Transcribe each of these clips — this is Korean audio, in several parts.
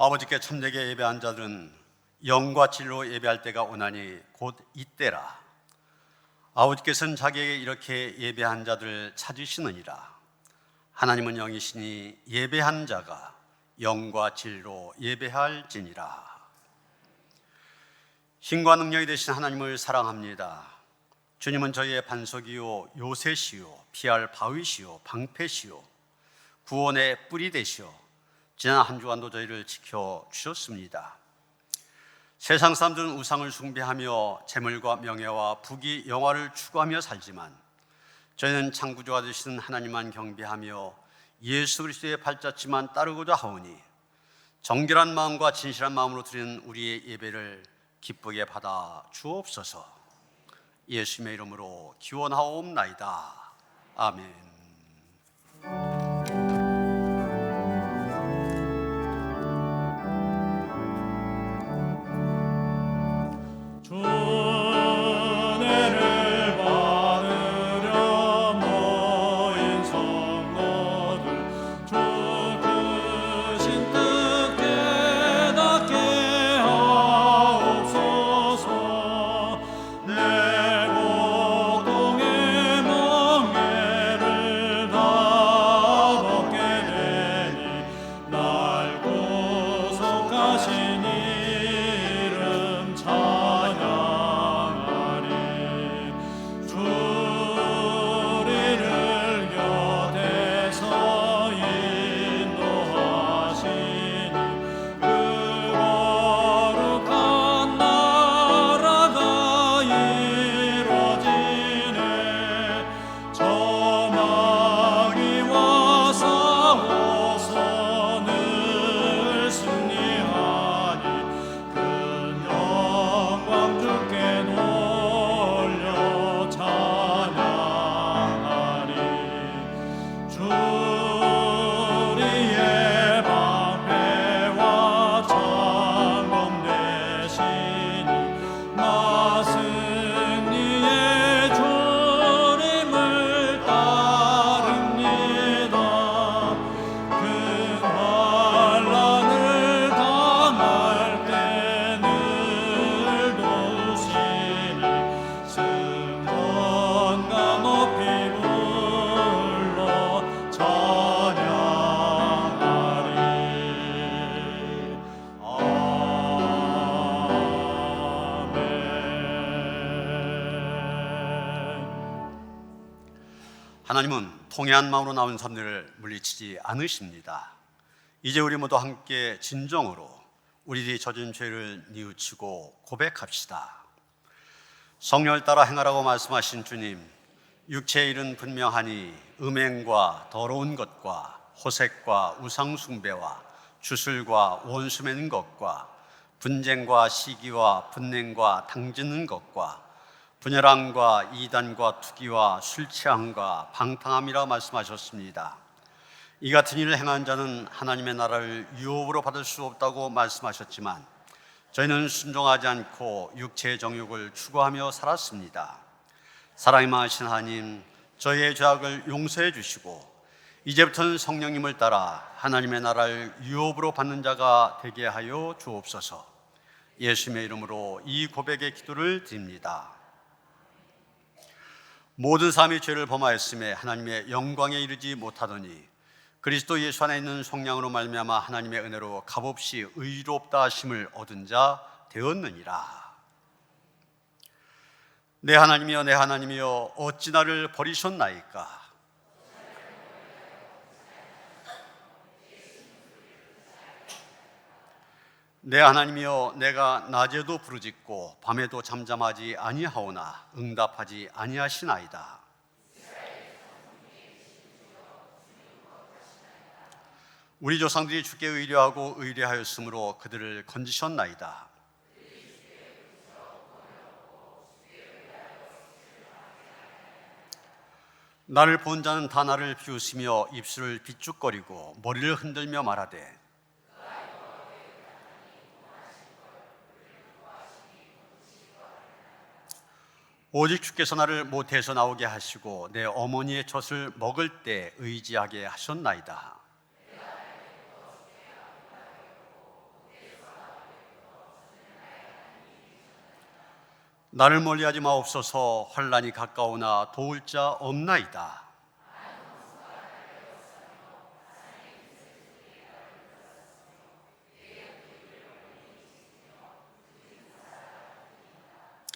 아버지께 참되게 예배한 자들은 영과 진리로 예배할 때가 오나니 곧 이때라. 아버지께서는 자기에게 이렇게 예배한 자들을 찾으시느니라. 하나님은 영이시니 예배한 자가 영과 진리로 예배할지니라. 힘과 능력이 되신 하나님을 사랑합니다. 주님은 저희의 반석이요 요새시요 피할 바위시요 방패시요 구원의 뿌리 되시오. 지난 한 주간도 저희를 지켜주셨습니다. 세상 사람들은 우상을 숭배하며 재물과 명예와 부귀 영화를 추구하며 살지만 저희는 창조주가 되시는 하나님만 경배하며 예수 그리스도의 발자취만 따르고자 하오니 정결한 마음과 진실한 마음으로 드리는 우리의 예배를 기쁘게 받아 주옵소서. 예수님의 이름으로 기원하옵나이다. 아멘. 하나님은 통회한 마음으로 나온 사람들을 물리치지 않으십니다. 이제 우리 모두 함께 진정으로 우리들이 젖은 죄를 뉘우치고 고백합시다. 성령을 따라 행하라고 말씀하신 주님, 육체의 일은 분명하니 음행과 더러운 것과 호색과 우상숭배와 주술과 원수 맺는 것과 분쟁과 시기와 분냉과 당짓는 것과 분열함과 이단과 투기와 술 취함과 방탕함이라 말씀하셨습니다. 이 같은 일을 행한 자는 하나님의 나라를 유업으로 받을 수 없다고 말씀하셨지만 저희는 순종하지 않고 육체의 정욕을 추구하며 살았습니다. 사랑이 많으신 하나님, 저희의 죄악을 용서해 주시고 이제부터는 성령님을 따라 하나님의 나라를 유업으로 받는 자가 되게 하여 주옵소서. 예수님의 이름으로 이 고백의 기도를 드립니다. 모든 사람이 죄를 범하였음에 하나님의 영광에 이르지 못하더니 그리스도 예수 안에 있는 속량으로 말미암아 하나님의 은혜로 값없이 의롭다 하심을 얻은 자 되었느니라. 내 하나님이여, 내 하나님이여, 어찌 나를 버리셨나이까? 내 하나님이여, 내가 낮에도 부르짖고 밤에도 잠잠하지 아니하오나 응답하지 아니하시나이다. 우리 조상들이 주께 의뢰하고 의뢰하였으므로 그들을 건지셨나이다. 나를 본 자는 다 나를 비웃으며 입술을 비죽거리고 머리를 흔들며 말하되 오직 주께서 나를 모태에서 나오게 하시고 내 어머니의 젖을 먹을 때 의지하게 하셨나이다. 나를 멀리하지 마옵소서. 환난이 가까우나 도울 자 없나이다.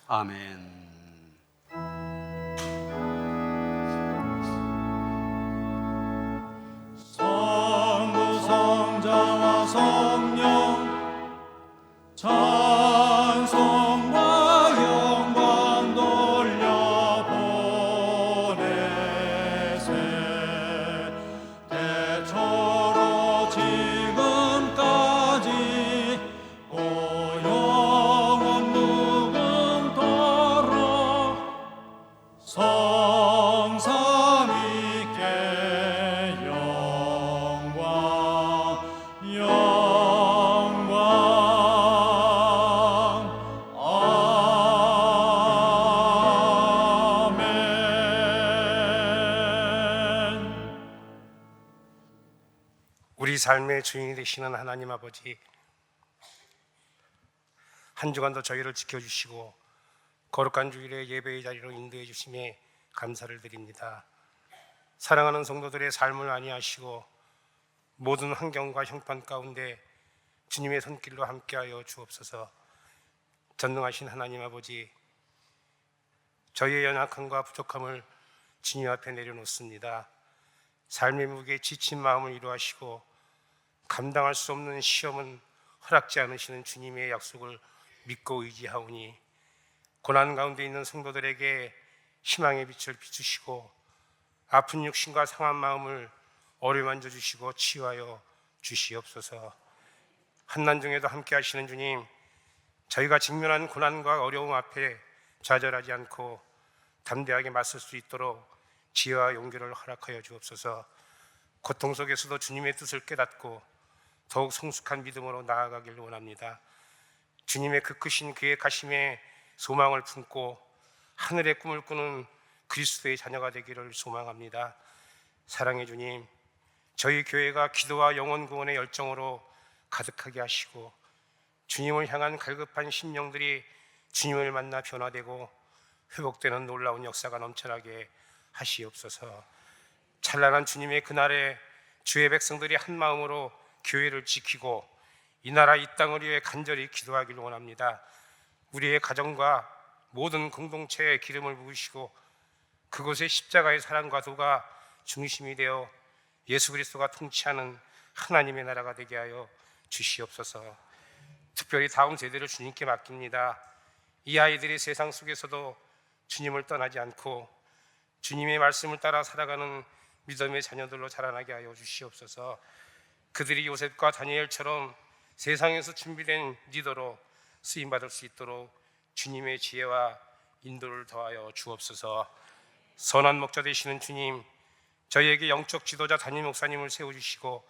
아멘. 성부 성자와 성령 찬송과 영광 돌려보내세. 대초로 지금까지 오 영원 무궁토록 성삼위께 영광 아멘. 우리 삶의 주인이 되시는 하나님 아버지, 한 주간도 저희를 지켜주시고 거룩한 주일에 예배의 자리로 인도해 주심에 감사를 드립니다. 사랑하는 성도들의 삶을 안위하시고 모든 환경과 형편 가운데 주님의 손길로 함께하여 주옵소서. 전능하신 하나님 아버지, 저희의 연약함과 부족함을 주님 앞에 내려놓습니다. 삶의 무게에 지친 마음을 위로하시고 감당할 수 없는 시험은 허락지 않으시는 주님의 약속을 믿고 의지하오니 고난 가운데 있는 성도들에게 희망의 빛을 비추시고 아픈 육신과 상한 마음을 어루만져 주시고 치유하여 주시옵소서. 환난 중에도 함께 하시는 주님, 저희가 직면한 고난과 어려움 앞에 좌절하지 않고 담대하게 맞설 수 있도록 지혜와 용기를 허락하여 주옵소서. 고통 속에서도 주님의 뜻을 깨닫고 더욱 성숙한 믿음으로 나아가길 원합니다. 주님의 그 크신 계획하심에 소망을 품고 하늘의 꿈을 꾸는 그리스도의 자녀가 되기를 소망합니다. 사랑의 주님, 저희 교회가 기도와 영혼 구원의 열정으로 가득하게 하시고 주님을 향한 갈급한 심령들이 주님을 만나 변화되고 회복되는 놀라운 역사가 넘쳐나게 하시옵소서. 찬란한 주님의 그날에 주의 백성들이 한 마음으로 교회를 지키고 이 나라 이 땅을 위해 간절히 기도하기를 원합니다. 우리의 가정과 모든 공동체에 기름을 부으시고 그곳에 십자가의 사랑과 도가 중심이 되어 예수 그리스도가 통치하는 하나님의 나라가 되게 하여 주시옵소서. 특별히 다음 세대를 주님께 맡깁니다. 이 아이들이 세상 속에서도 주님을 떠나지 않고 주님의 말씀을 따라 살아가는 믿음의 자녀들로 자라나게 하여 주시옵소서. 그들이 요셉과 다니엘처럼 세상에서 준비된 리더로 쓰임받을 수 있도록 주님의 지혜와 인도를 더하여 주옵소서. 선한 목자 되시는 주님, 저희에게 영적 지도자 담임 목사님을 세워주시고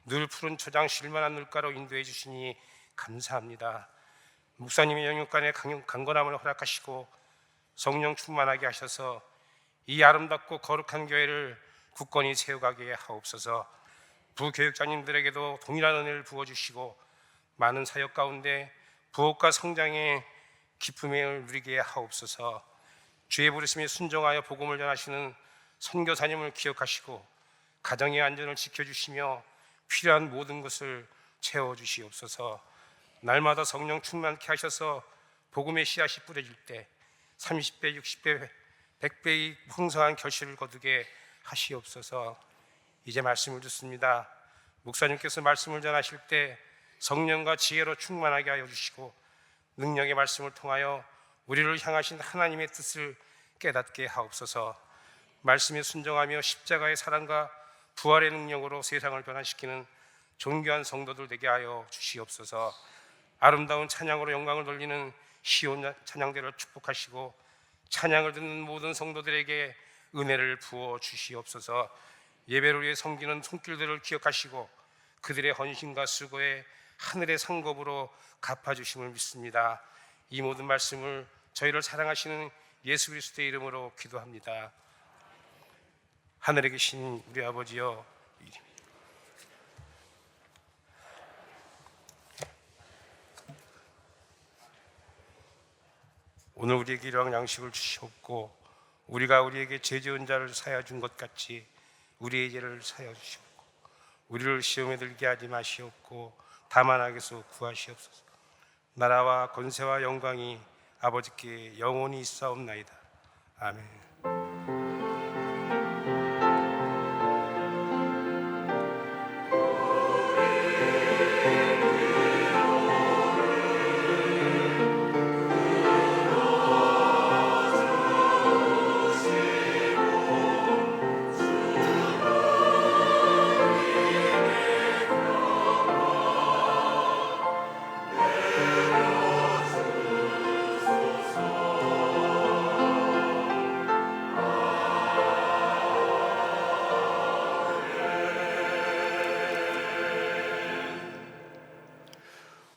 늘 푸른 초장 실만한 물가로 인도해 주시니 감사합니다. 목사님의 영육간에 강건함을 허락하시고 성령 충만하게 하셔서 이 아름답고 거룩한 교회를 굳건히 세워가게 하옵소서. 부교육자님들에게도 동일한 은혜를 부어주시고 많은 사역 가운데 부업과 성장의 기쁨을 누리게 하옵소서. 주의 부르심에 순종하여 복음을 전하시는 선교사님을 기억하시고 가정의 안전을 지켜주시며 필요한 모든 것을 채워주시옵소서. 날마다 성령 충만케 하셔서 복음의 씨앗이 뿌려질 때 30배, 60배, 100배의 풍성한 결실을 거두게 하시옵소서. 이제 말씀을 듣습니다. 목사님께서 말씀을 전하실 때 성령과 지혜로 충만하게 하여 주시고 능력의 말씀을 통하여 우리를 향하신 하나님의 뜻을 깨닫게 하옵소서. 말씀에 순종하며 십자가의 사랑과 부활의 능력으로 세상을 변화시키는 존귀한 성도들 되게 하여 주시옵소서. 아름다운 찬양으로 영광을 돌리는 시온 찬양대를 축복하시고 찬양을 듣는 모든 성도들에게 은혜를 부어 주시옵소서. 예배를 위해 섬기는 손길들을 기억하시고 그들의 헌신과 수고에 하늘의 상급으로 갚아주심을 믿습니다. 이 모든 말씀을 저희를 사랑하시는 예수 그리스도의 이름으로 기도합니다. 하늘에 계신 우리 아버지여, 오늘 우리에게 일용할 양식을 주시옵고 우리가 우리에게 죄 지은 자를 사하여 준 것 같이 우리의 죄를 사하여 주시옵고 우리를 시험에 들게 하지 마시옵고 다만 악에서 구하시옵소서. 나라와 권세와 영광이 아버지께 영원히 있사옵나이다. 아멘.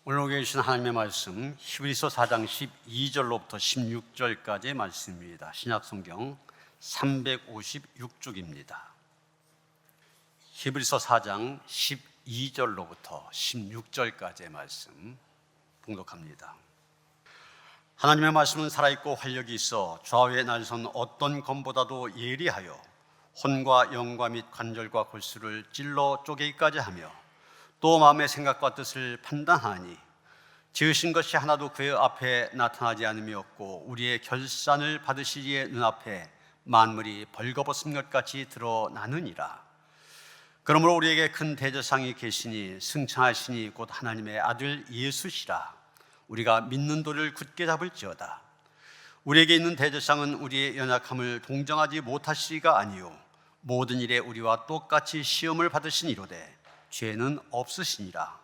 오늘 계신 하나님의 말씀 히브리서 4장 12절로부터 16절까지의 말씀입니다. 신약성경 356쪽입니다. 히브리서 4장 12절로부터 16절까지의 말씀 봉독합니다. 하나님의 말씀은 살아있고 활력이 있어 좌우의 날선 어떤 검보다도 예리하여 혼과 영과 및 관절과 골수를 찔러 쪼개기까지 하며 또 마음의 생각과 뜻을 판단하니 지으신 것이 하나도 그의 앞에 나타나지 않음이 없고 우리의 결산을 받으시기에 눈앞에 만물이 벌거벗은 것 같이 드러나느니라. 그러므로 우리에게 큰 대제사장이 계시니 승천하시니 곧 하나님의 아들 예수시라. 우리가 믿는 도를 굳게 잡을지어다. 우리에게 있는 대제사장은 우리의 연약함을 동정하지 못하시리가 아니요 모든 일에 우리와 똑같이 시험을 받으시니로되 죄는 없으시니라.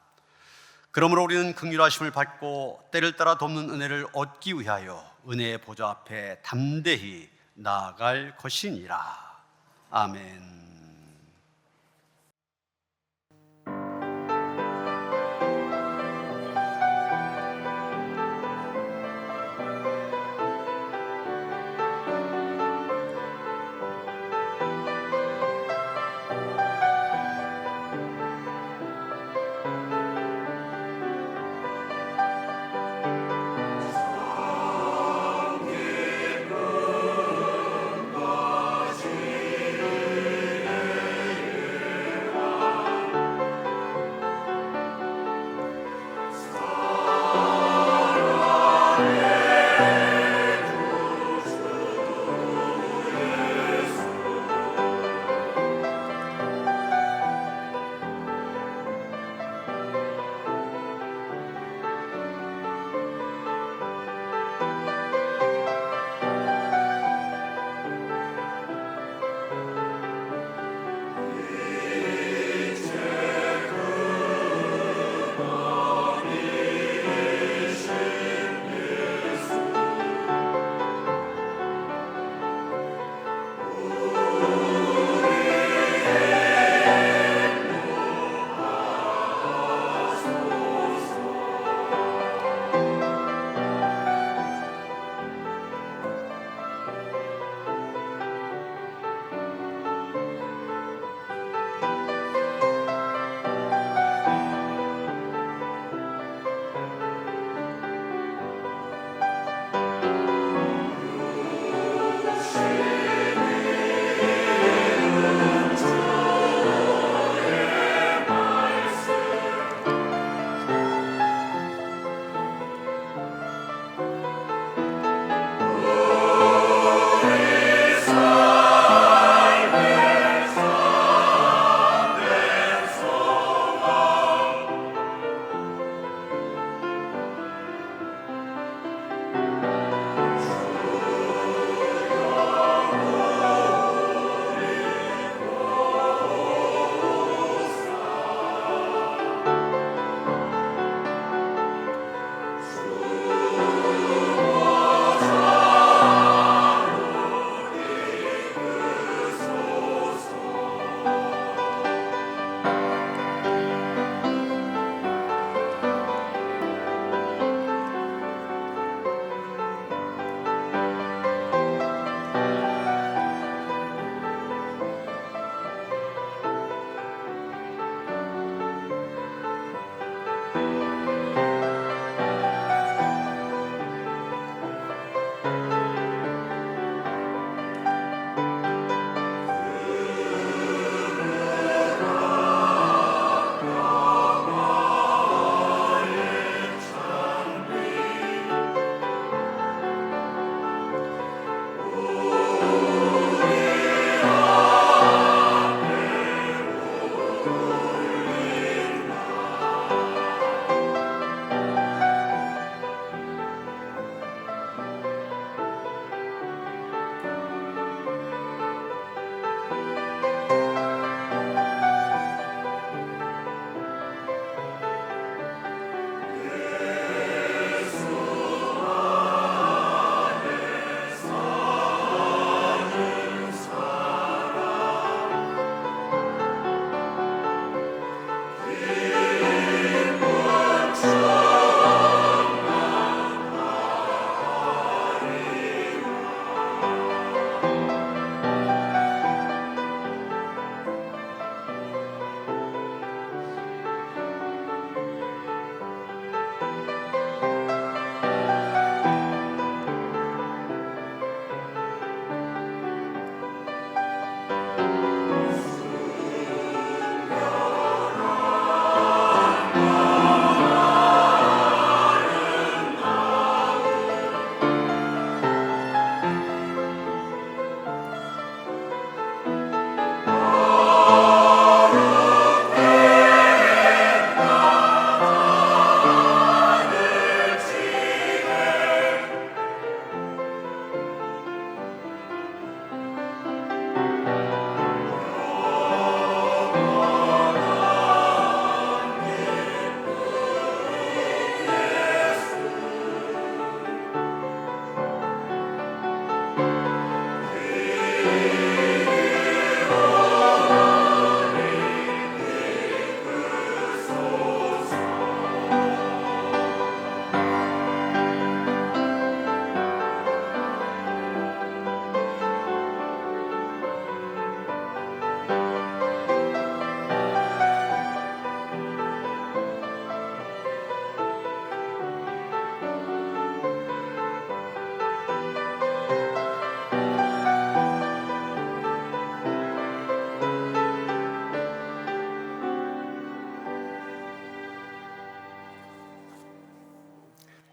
그러므로 우리는 긍휼하심을 받고 때를 따라 돕는 은혜를 얻기 위하여 은혜의 보좌 앞에 담대히 나아갈 것이니라. 아멘.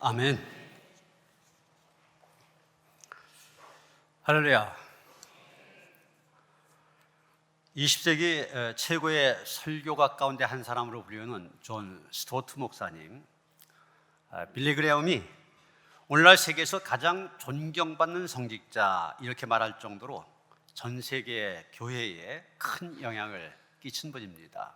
아멘. 할렐루야. 20세기 최고의 설교가 가운데 한 사람으로 불리는 존 스토트 목사님, 빌리 그레엄이 오늘날 세계에서 가장 존경받는 성직자 이렇게 말할 정도로 전 세계 교회에 큰 영향을 끼친 분입니다.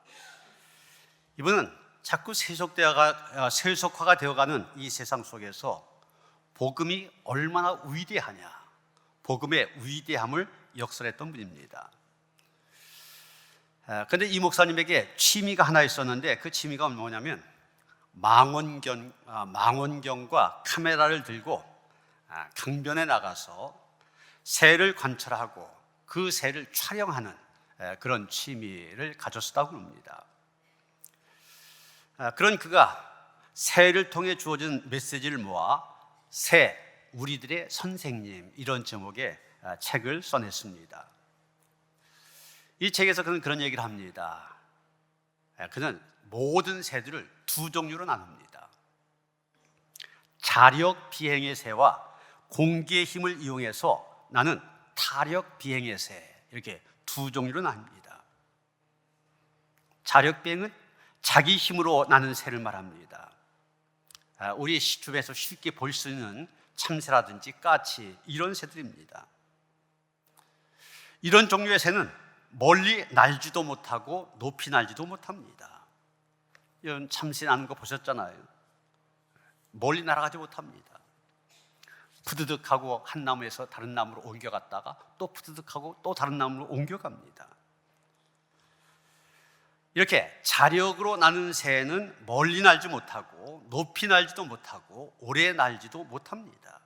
이분은 자꾸 세속화가 되어가는 이 세상 속에서 복음이 얼마나 위대하냐, 복음의 위대함을 역설했던 분입니다. 그런데 이 목사님에게 취미가 하나 있었는데 그 취미가 뭐냐면 망원경과 카메라를 들고 강변에 나가서 새를 관찰하고 그 새를 촬영하는 그런 취미를 가졌다고 합니다. 그런 그가 새를 통해 주어진 메시지를 모아 새, 우리들의 선생님 이런 제목의 책을 써냈습니다. 이 책에서 그는 그런 얘기를 합니다. 그는 모든 새들을 두 종류로 나눕니다. 자력 비행의 새와 공기의 힘을 이용해서 나는 타력 비행의 새, 이렇게 두 종류로 나눕니다. 자력 비행은 자기 힘으로 나는 새를 말합니다. 우리 주변에서 쉽게 볼 수 있는 참새라든지 까치 이런 새들입니다. 이런 종류의 새는 멀리 날지도 못하고 높이 날지도 못합니다. 이런 참새 나는 거 보셨잖아요. 멀리 날아가지 못합니다. 푸드득하고 한 나무에서 다른 나무로 옮겨갔다가 또 푸드득하고 또 다른 나무로 옮겨갑니다. 이렇게 자력으로 나는 새는 멀리 날지 못하고 높이 날지도 못하고 오래 날지도 못합니다.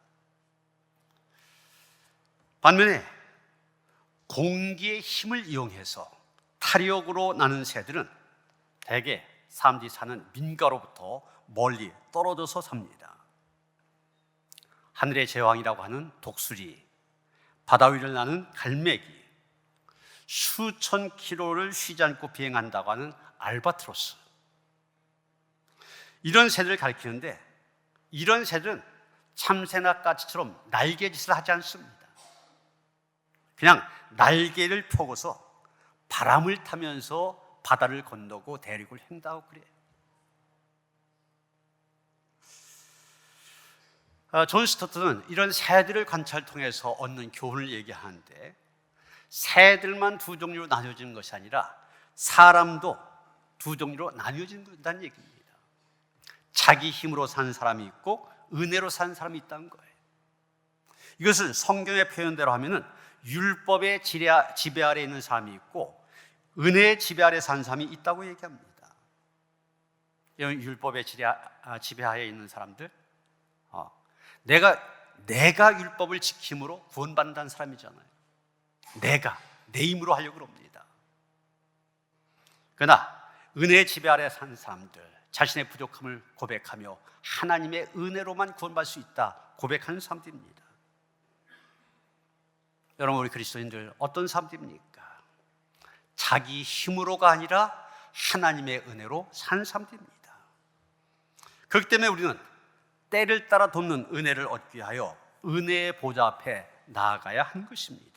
반면에 공기의 힘을 이용해서 타력으로 나는 새들은 대개 사람들이 사는 민가로부터 멀리 떨어져서 삽니다. 하늘의 제왕이라고 하는 독수리, 바다 위를 나는 갈매기, 수천 킬로를 쉬지 않고 비행한다고 하는 알바트로스, 이런 새들을 가리키는데 이런 새들은 참새나 까치처럼 날개짓을 하지 않습니다. 그냥 날개를 펴고서 바람을 타면서 바다를 건너고 대륙을 횡단하고 그래요. 존 스토트는 이런 새들을 관찰 통해서 얻는 교훈을 얘기하는데 새들만 두 종류로 나뉘어지는 것이 아니라 사람도 두 종류로 나뉘어진다는 얘기입니다. 자기 힘으로 사는 사람이 있고 은혜로 사는 사람이 있다는 거예요. 이것을 성경의 표현대로 하면은 율법의 지배 아래 있는 사람이 있고 은혜의 지배 아래 사는 사람이 있다고 얘기합니다. 이런 율법의 지배하에 있는 사람들, 내가 율법을 지킴으로 구원받는다는 사람이잖아요. 내 힘으로 하려고 합니다. 그러나 은혜의 지배 아래 사는 사람들, 자신의 부족함을 고백하며 하나님의 은혜로만 구원받을 수 있다 고백하는 사람들입니다. 여러분, 우리 그리스도인들 어떤 사람들입니까? 자기 힘으로가 아니라 하나님의 은혜로 사는 사람들입니다. 그렇기 때문에 우리는 때를 따라 돕는 은혜를 얻기 위하여 은혜의 보좌 앞에 나아가야 하는 것입니다.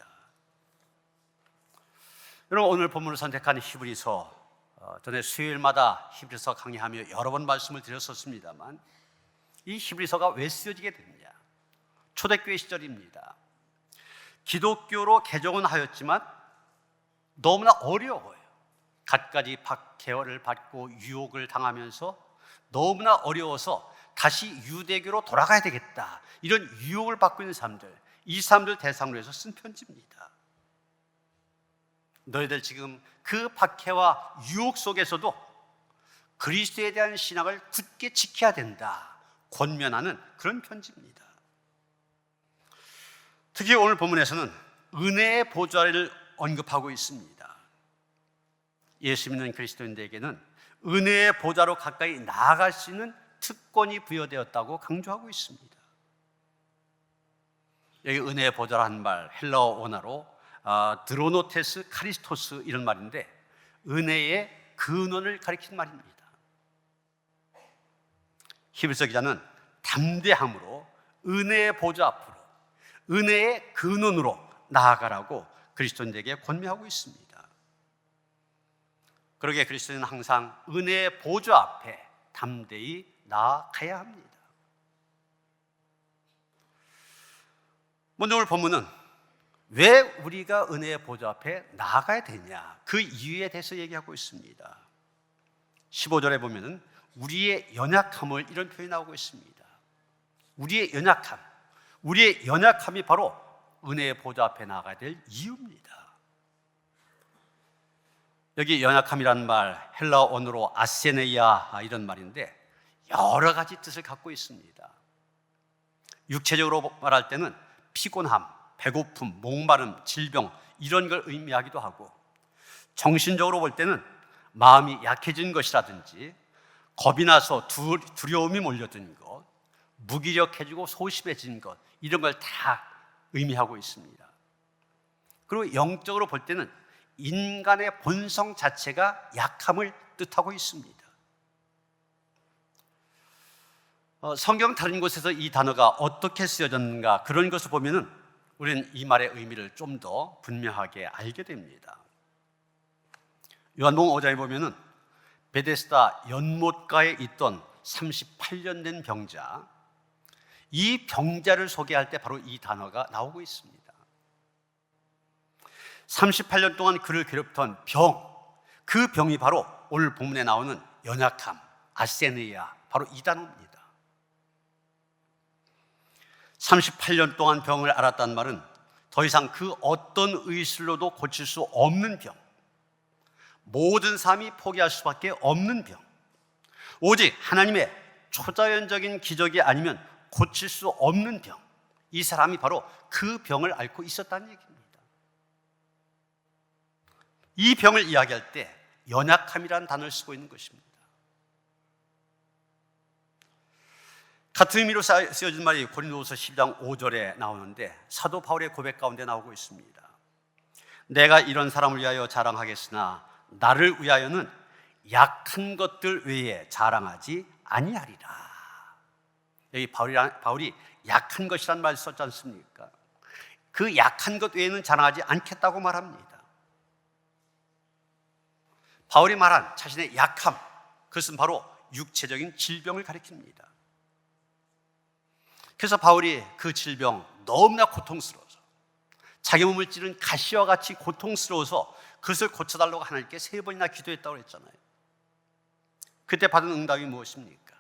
여러분, 오늘 본문을 선택한 히브리서, 전에 수요일마다 히브리서 강의하며 여러 번 말씀을 드렸었습니다만 이 히브리서가 왜 쓰여지게 됐냐? 초대교회 시절입니다. 기독교로 개종은 하였지만 너무나 어려워요. 갖가지 박해를 받고 유혹을 당하면서 너무나 어려워서 다시 유대교로 돌아가야 되겠다, 이런 유혹을 받고 있는 사람들, 이 사람들 대상으로 해서 쓴 편지입니다. 너희들 지금 그 박해와 유혹 속에서도 그리스도에 대한 신앙을 굳게 지켜야 된다 권면하는 그런 편지입니다. 특히 오늘 본문에서는 은혜의 보좌를 언급하고 있습니다. 예수 믿는 그리스도인들에게는 은혜의 보좌로 가까이 나아갈 수 있는 특권이 부여되었다고 강조하고 있습니다. 여기 은혜의 보좌라는 말, 헬라어 원어로 드로노테스 카리스토스 이런 말인데 은혜의 근원을 가리키는 말입니다. 히브리서 기자는 담대함으로 은혜의 보좌 앞으로 은혜의 근원으로 나아가라고 그리스도인에게 권면하고 있습니다. 그러기에 그리스도인은 항상 은혜의 보좌 앞에 담대히 나아가야 합니다. 먼저 오늘 본문은 왜 우리가 은혜의 보좌 앞에 나아가야 되냐, 그 이유에 대해서 얘기하고 있습니다. 15절에 보면은 우리의 연약함을, 이런 표현이 나오고 있습니다. 우리의 연약함이 바로 은혜의 보좌 앞에 나아가야 될 이유입니다. 여기 연약함이라는 말, 헬라어 언어로 아세네이아, 이런 말인데 여러 가지 뜻을 갖고 있습니다. 육체적으로 말할 때는 피곤함, 배고픔, 목마름, 질병, 이런 걸 의미하기도 하고, 정신적으로 볼 때는 마음이 약해진 것이라든지 겁이 나서 두려움이 몰려든 것, 무기력해지고 소심해진 것, 이런 걸 다 의미하고 있습니다. 그리고 영적으로 볼 때는 인간의 본성 자체가 약함을 뜻하고 있습니다. 성경 다른 곳에서 이 단어가 어떻게 쓰여졌는가, 그런 것을 보면은 우리는 이 말의 의미를 좀 더 분명하게 알게 됩니다. 요한복음 5장에 보면은 베데스다 연못가에 있던 38년 된 병자, 이 병자를 소개할 때 바로 이 단어가 나오고 있습니다. 38년 동안 그를 괴롭혔던 병, 그 병이 바로 오늘 본문에 나오는 연약함, 아세네이아, 바로 이 단어입니다. 38년 동안 병을 앓았다는 말은 더 이상 그 어떤 의술로도 고칠 수 없는 병, 모든 사람이 포기할 수밖에 없는 병, 오직 하나님의 초자연적인 기적이 아니면 고칠 수 없는 병, 이 사람이 바로 그 병을 앓고 있었다는 얘기입니다. 이 병을 이야기할 때 연약함이라는 단어를 쓰고 있는 것입니다. 같은 의미로 쓰여진 말이 고린도후서 12장 5절에 나오는데 사도 바울의 고백 가운데 나오고 있습니다. 내가 이런 사람을 위하여 자랑하겠으나 나를 위하여는 약한 것들 외에 자랑하지 아니하리라. 여기 바울이 약한 것이라는 말을 썼지 않습니까? 그 약한 것 외에는 자랑하지 않겠다고 말합니다. 바울이 말한 자신의 약함, 그것은 바로 육체적인 질병을 가리킵니다. 그래서 바울이 그 질병, 너무나 고통스러워서, 자기 몸을 찌른 가시와 같이 고통스러워서 그것을 고쳐달라고 하나님께 3번이나 기도했다고 했잖아요. 그때 받은 응답이 무엇입니까?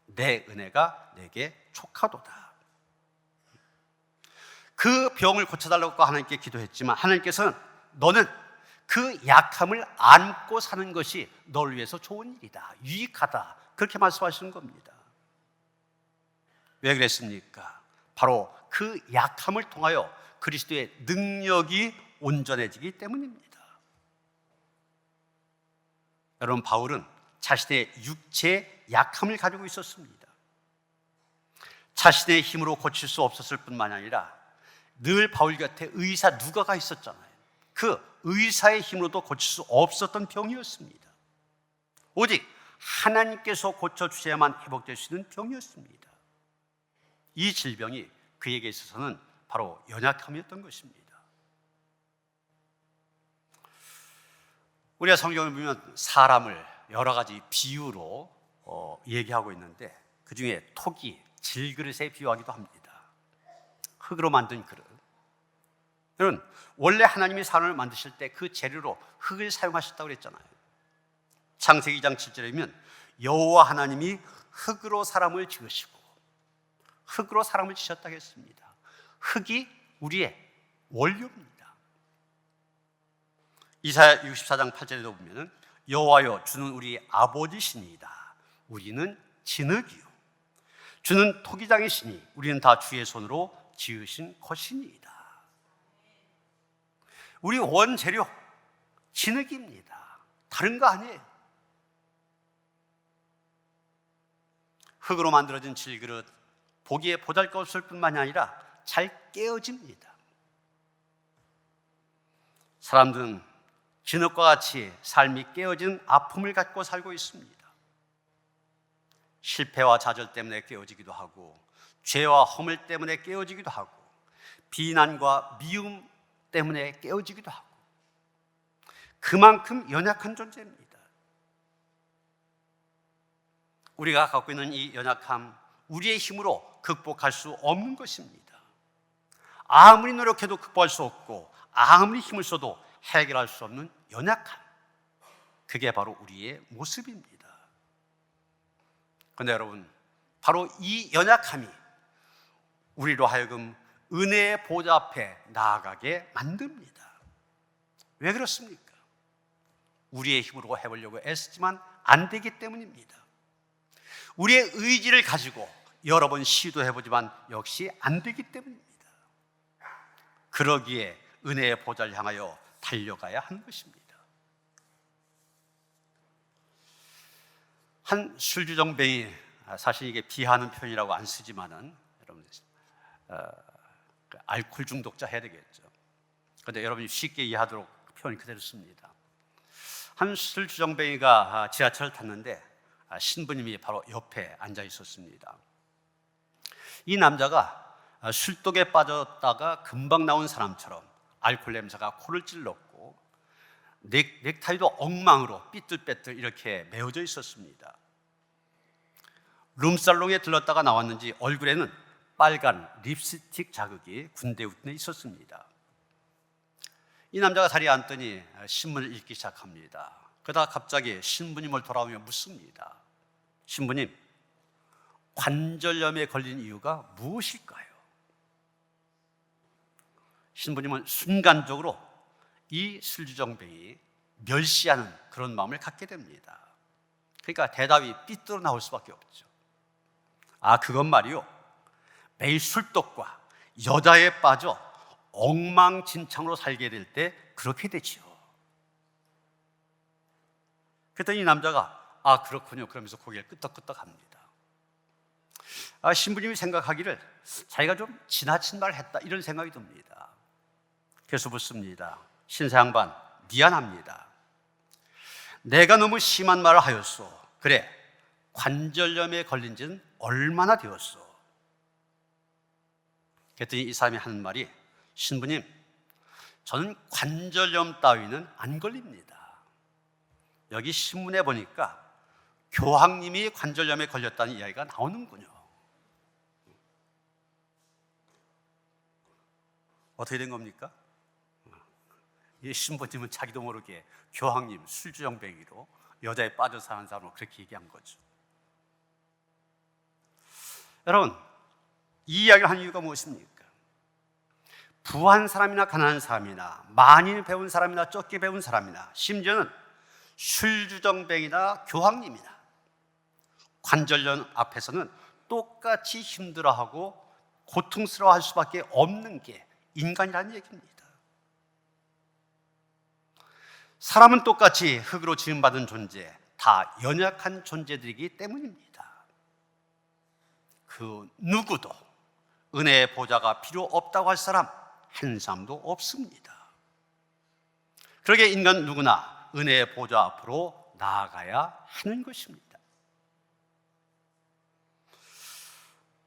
내 은혜가 내게 족하도다. 그 병을 고쳐달라고 하나님께 기도했지만 하나님께서는 너는 그 약함을 안고 사는 것이 널 위해서 좋은 일이다, 유익하다, 그렇게 말씀하시는 겁니다. 왜 그랬습니까? 바로 그 약함을 통하여 그리스도의 능력이 온전해지기 때문입니다. 여러분, 바울은 자신의 육체의 약함을 가지고 있었습니다. 자신의 힘으로 고칠 수 없었을 뿐만 아니라 늘 바울 곁에 의사 누가가 있었잖아요. 그 의사의 힘으로도 고칠 수 없었던 병이었습니다. 오직 하나님께서 고쳐주셔야만 회복될 수 있는 병이었습니다. 이 질병이 그에게 있어서는 바로 연약함이었던 것입니다. 우리가 성경을 보면 사람을 여러 가지 비유로 얘기하고 있는데 그 중에 토기, 질그릇에 비유하기도 합니다. 흙으로 만든 그릇. 여러분, 원래 하나님이 사람을 만드실 때 그 재료로 흙을 사용하셨다고 그랬잖아요. 창세기 2장 7절에 보면 여호와 하나님이 흙으로 사람을 지으시고 흙으로 사람을 지으셨다고 했습니다. 흙이 우리의 원료입니다. 이사야 64장 8절에도 보면 여호와여 주는 우리 아버지시니이다. 우리는 진흙이요 주는 토기장이시니 우리는 다 주의 손으로 지으신 것이니이다. 우리 원재료 진흙입니다. 다른 거 아니에요. 흙으로 만들어진 질그릇, 보기에 보잘것없을 뿐만이 아니라 잘 깨어집니다. 사람들은 진흙과 같이 삶이 깨어진 아픔을 갖고 살고 있습니다. 실패와 좌절 때문에 깨어지기도 하고, 죄와 허물 때문에 깨어지기도 하고, 비난과 미움 때문에 깨어지기도 하고, 그만큼 연약한 존재입니다. 우리가 갖고 있는 이 연약함, 우리의 힘으로 극복할 수 없는 것입니다. 아무리 노력해도 극복할 수 없고, 아무리 힘을 써도 해결할 수 없는 연약함, 그게 바로 우리의 모습입니다. 그런데 여러분, 바로 이 연약함이 우리로 하여금 은혜의 보좌 앞에 나아가게 만듭니다. 왜 그렇습니까? 우리의 힘으로 해보려고 애쓰지만 안 되기 때문입니다. 우리의 의지를 가지고 여러 번 시도해보지만 역시 안 되기 때문입니다. 그러기에 은혜의 보좌를 향하여 달려가야 하는 것입니다. 한 술주정뱅이, 사실 이게 비하하는 표현이라고 안 쓰지만은 여러분 알코올 중독자 해야 되겠죠. 그런데 여러분이 쉽게 이해하도록 표현 그대로 씁니다. 한 술주정뱅이가 지하철을 탔는데 신부님이 바로 옆에 앉아 있었습니다. 이 남자가 술독에 빠졌다가 금방 나온 사람처럼 알코올 냄새가 코를 찔렀고, 넥타이도 엉망으로 삐뚤빼뚤 이렇게 메어져 있었습니다. 룸살롱에 들렀다가 나왔는지 얼굴에는 빨간 립스틱 자국이 군데군데 있었습니다. 이 남자가 자리에 앉더니 신문을 읽기 시작합니다. 그러다가 갑자기 신부님을 돌아오며 묻습니다. 신부님, 관절염에 걸린 이유가 무엇일까요? 신부님은 순간적으로 이 술주정뱅이 멸시하는 그런 마음을 갖게 됩니다. 그러니까 대답이 삐뚤어 나올 수밖에 없죠. 그건 말이요, 매일 술독과 여자에 빠져 엉망진창으로 살게 될 때 그렇게 되지요. 그랬더니 이 남자가 그렇군요 그러면서 고개를 끄덕끄덕합니다. 신부님이 생각하기를 자기가 좀 지나친 말을 했다, 이런 생각이 듭니다. 그래서 묻습니다. 신사양반, 미안합니다. 내가 너무 심한 말을 하였소. 그래, 관절염에 걸린 지는 얼마나 되었소? 그랬더니 이 사람이 하는 말이, 신부님, 저는 관절염 따위는 안 걸립니다. 여기 신문에 보니까 교황님이 관절염에 걸렸다는 이야기가 나오는군요. 어떻게 된 겁니까? 이 신부님은 자기도 모르게 교황님 술주정뱅이로 여자에 빠져 사는 사람으로 그렇게 얘기한 거죠. 여러분, 이 이야기를 한 이유가 무엇입니까? 부한 사람이나 가난한 사람이나 많이 배운 사람이나 적게 배운 사람이나 심지어는 술주정뱅이나 교황님이나 관절염 앞에서는 똑같이 힘들어하고 고통스러워할 수밖에 없는 게 인간이라는 얘기입니다. 사람은 똑같이 흙으로 지음받은 존재, 다 연약한 존재들이기 때문입니다. 그 누구도 은혜의 보좌가 필요 없다고 할 사람 한 사람도 없습니다. 그러게 인간 누구나 은혜의 보좌 앞으로 나아가야 하는 것입니다.